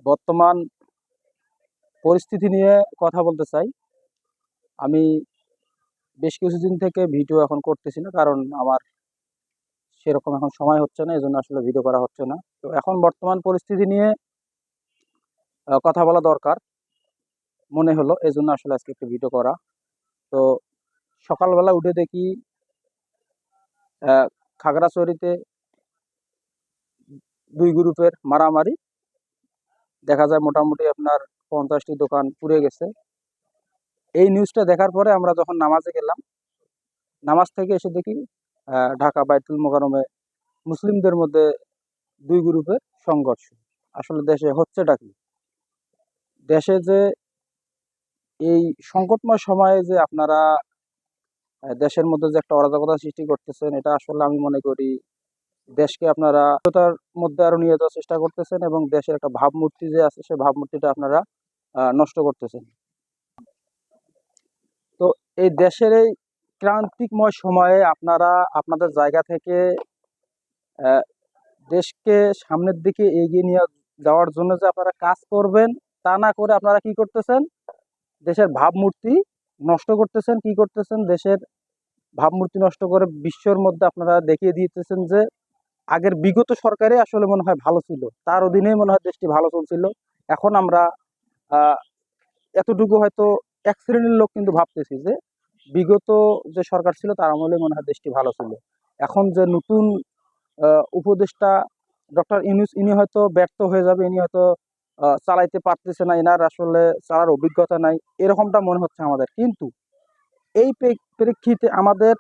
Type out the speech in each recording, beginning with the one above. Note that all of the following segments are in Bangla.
বর্তমান পরিস্থিতি নিয়ে কথা বলতে চাই। আমি বেশ কিছুদিন থেকে ভিডিও এখন করতেছি না, কারণ আমার সেরকম এখন সময় হচ্ছে না, এজন্য আসলে ভিডিও করা হচ্ছে না। তো এখন বর্তমান পরিস্থিতি নিয়ে কথা বলা দরকার মনে হলো, এজন্য আসলে আজকে একটু ভিডিও করা। তো সকালবেলা উঠে দেখি খাগড়াছড়িতে দুই গ্রুপের মারামারি। দেখা যায় মোটামুটি আপনার 50টি দোকান পুড়ে গেছে। এই নিউজটা দেখার পরে আমরা যখন নামাজে গেলাম, নামাজ থেকে এসে দেখি ঢাকা বাইতুল মোকাররমে মুসলিমদের মধ্যে দুই গ্রুপের সংঘর্ষ। আসলে দেশে হচ্ছেটা কি? দেশে যে এই সংকটময় সময়ে যে আপনারা দেশের মধ্যে যে একটা অরাজকতা সৃষ্টি করতেছেন, এটা আসলে আমি মনে করি দেশকে আপনারা তার মধ্যে আরো নিয়ে যাওয়ার চেষ্টা করতেছেন, এবং দেশের একটা ভাবমূর্তি যে আছে সেই ভাবমূর্তিটা আপনারা নষ্ট করতেছেন। তো এই দেশের এই ক্রান্তিকময় সময়ে আপনারা আপনাদের জায়গা থেকে আহ, দেশকে সামনের দিকে এগিয়ে নিয়ে যাওয়ার জন্য যে আপনারা কাজ করবেন, তা না করে আপনারা কি করতেছেন? দেশের ভাবমূর্তি নষ্ট করতেছেন। কি করতেছেন? দেশের ভাবমূর্তি নষ্ট করে বিশ্বর মধ্যে আপনারা দেখিয়ে দিতেছেন যে আগের বিগত সরকারে আসলে মনে হয় ভালো ছিল, তার অধীনেই মনে হয় দেশটি ভালো চলছিল। এখন আমরা আহ এতটুকু হয়তো এক শ্রেণীর লোক কিন্তু ভাবতেছি যে বিগত যে সরকার ছিল তার আমলে মনে হয় দেশটি ভালো ছিল। এখন যে নতুন উপদেষ্টা ডক্টর ইউনূস, ইনি হয়তো ব্যর্থ হয়ে যাবে, ইনি হয়তো চালাইতে পারতেছে না, এনার আসলে চালার অভিজ্ঞতা নাই, এরকমটা মনে হচ্ছে আমাদের। কিন্তু এই প্রেক্ষিতে আমাদের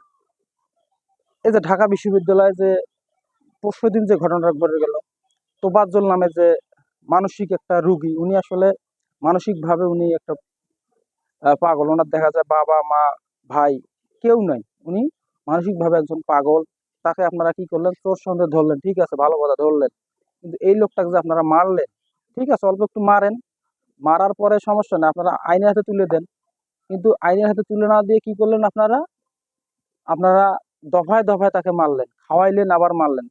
এই যে ঢাকা বিশ্ববিদ্যালয়ে যে পরশুদিন যে ঘটনাটা ঘটে গেল, তোফাজ্জল নামে যে মানসিক একটা রুগী, উনি আসলে মানসিকভাবে উনি একটা পাগল। ওনার দেখা যায় বাবা মা ভাই কেউ নাই, উনি মানসিকভাবে একজন পাগল। তাকে আপনারা কি করলেন? চোর সন্দেহে ধরলেন, ঠিক আছে, ভালো কথা ধরলেন। কিন্তু এই লোকটাকে যে আপনারা মারলেন, ঠিক আছে, অল্প একটু মারেন, মারার পরে সমস্যা নেই, আপনারা আইনের হাতে তুলে দেন। কিন্তু আইনের হাতে তুলে না দিয়ে কি করলেন? আপনারা আপনারা দফায় দফায় তাকে মারলেন, খাওয়াইলেন, আবার মারলেন।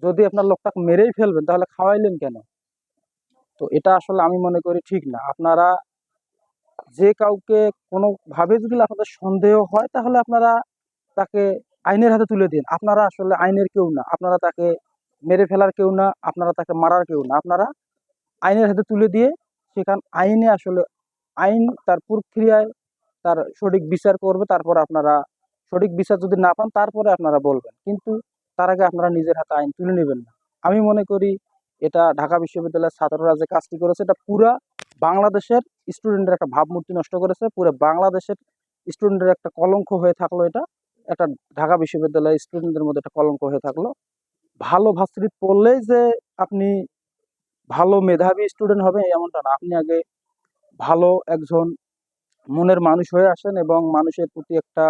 যদি আপনার লোকটাকে মেরেই ফেলবেন তাহলে খাওয়াইলেন কেন? তো এটা আসলে আমি মনে করি ঠিক না। আপনারা যে কাউকে কোনোভাবে যদি আপনাদের সন্দেহ হয়, তাহলে আপনারা তাকে আইনের হাতে তুলে দিন। আপনারা আসলে আইনের কেউ না, আপনারা তাকে মেরে ফেলার কেউ না, আপনারা তাকে মারার কেউ না। আপনারা আইনের হাতে তুলে দিয়ে সেখান আইনে আসলে আইন তার প্রক্রিয়ায় তার সঠিক বিচার করবে। তারপর আপনারা সঠিক বিচার যদি না পান, তারপরে আপনারা বলবেন। কিন্তু তার আগে আপনারা নিজের হাতে আইন তুলে নেবেন না। আমি মনে করি এটা ঢাকা বিশ্ববিদ্যালয়ের ছাত্ররা যে কাজটি করেছে, এটা পুরা বাংলাদেশের স্টুডেন্টের একটা ভাবমূর্তি নষ্ট করেছে, পুরো বাংলাদেশের স্টুডেন্টের একটা কলঙ্ক হয়ে থাকলো। এটা একটা ঢাকা বিশ্ববিদ্যালয়ের স্টুডেন্টদের মধ্যে একটা কলঙ্ক হয়ে থাকলো। ভালো ভার্সিটি পড়লেই যে আপনি ভালো মেধাবী স্টুডেন্ট হবেন এমনটা না। আপনি আগে ভালো একজন মনের মানুষ হয়ে আসেন, এবং মানুষের প্রতি একটা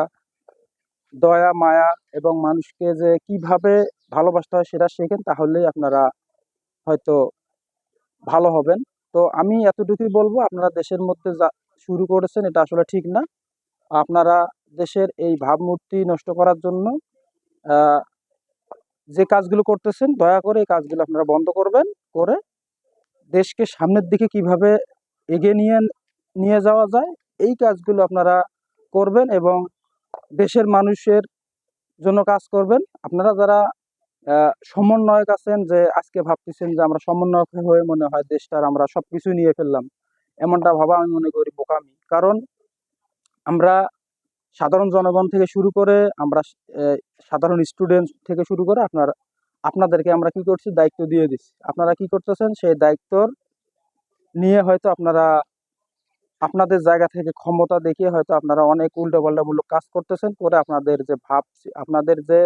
দয়া মায়া এবং মানুষকে যে কিভাবে ভালোবাসতে হয় সেটা শেখেন, তাহলেই আপনারা হয়তো ভালো হবেন। তো আমি এতটুকুই বলবো, আপনারা দেশের মধ্যে যা শুরু করেছেন এটা আসলে ঠিক না। আপনারা দেশের এই ভাবমূর্তি নষ্ট করার জন্য আহ, যে কাজগুলো করতেছেন, দয়া করে এই কাজগুলো আপনারা বন্ধ করবেন। করে দেশকে সামনের দিকে কিভাবে এগিয়ে নিয়ে নিয়ে যাওয়া যায়, এই কাজগুলো আপনারা করবেন, এবং দেশের মানুষের জন্য কাজ করবেন। আপনারা যারা সমন্বয়ক আছেন, যে আজকে ভাবতেছেন যে আমরা সমন্বয়ক হয়ে মনে হয় দেশটার আমরা সবকিছু নিয়ে ফেললাম, এমনটা ভাবা আমি মনে করি বোকামি। কারণ আমরা সাধারণ জনগণ থেকে শুরু করে আমরা আহ, সাধারণ স্টুডেন্ট থেকে শুরু করে আপনাদেরকে আমরা কি করছি? দায়িত্ব দিয়ে দিচ্ছি। আপনারা কি করতেছেন? সেই দায়িত্ব নিয়ে হয়তো আপনারা আপনাদের জায়গা থেকে ক্ষমতা দেখিয়ে হয়তো আপনারা অনেক উল্টোপাল্টামূলক কাজ করতেছেন। করে আপনাদের যে আপনাদের যে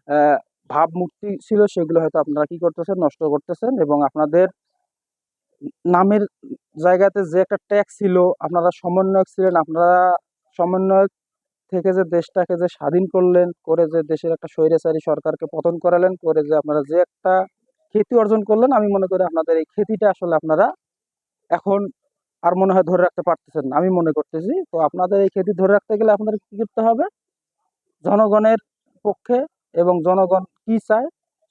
আহ, ভাবমূর্তি ছিল সেগুলো হয়তো আপনারা কি করতেছেন? নষ্ট করতেছেন। এবং আপনাদের নামের জায়গাতে যে একটা ট্যাক্স ছিল, আপনারা সমন্বয়ক ছিলেন, আপনারা সমন্বয়ক থেকে যে দেশটাকে যে স্বাধীন করলেন, করে যে দেশের একটা স্বৈরাচারী সরকারকে পতন করালেন, করে যে আপনারা যে একটা খ্যাতি অর্জন করলেন, আমি মনে করি আপনাদের এই খ্যাতিটা আসলে আপনারা এখন আর মনে হয় ধরে রাখতে পারতেছেন না, আমি মনে করতেছি। তো আপনাদের এই খ্যাতি ধরে রাখতে গেলে আপনাদের কি করতে হবে? জনগণের পক্ষে এবং জনগণ কি চায়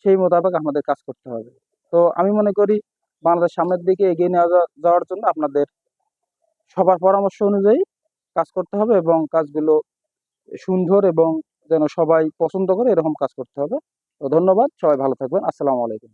সেই মোতাবেক আমাদের কাজ করতে হবে। তো আমি মনে করি বাংলাদেশ সামনের দিকে এগিয়ে যাওয়ার জন্য আপনাদের সবার পরামর্শ অনুযায়ী কাজ করতে হবে এবং কাজগুলো সুন্দর এবং যেন সবাই পছন্দ করে এরকম কাজ করতে হবে। তো ধন্যবাদ, সবাই ভালো থাকবেন। আসসালামু আলাইকুম।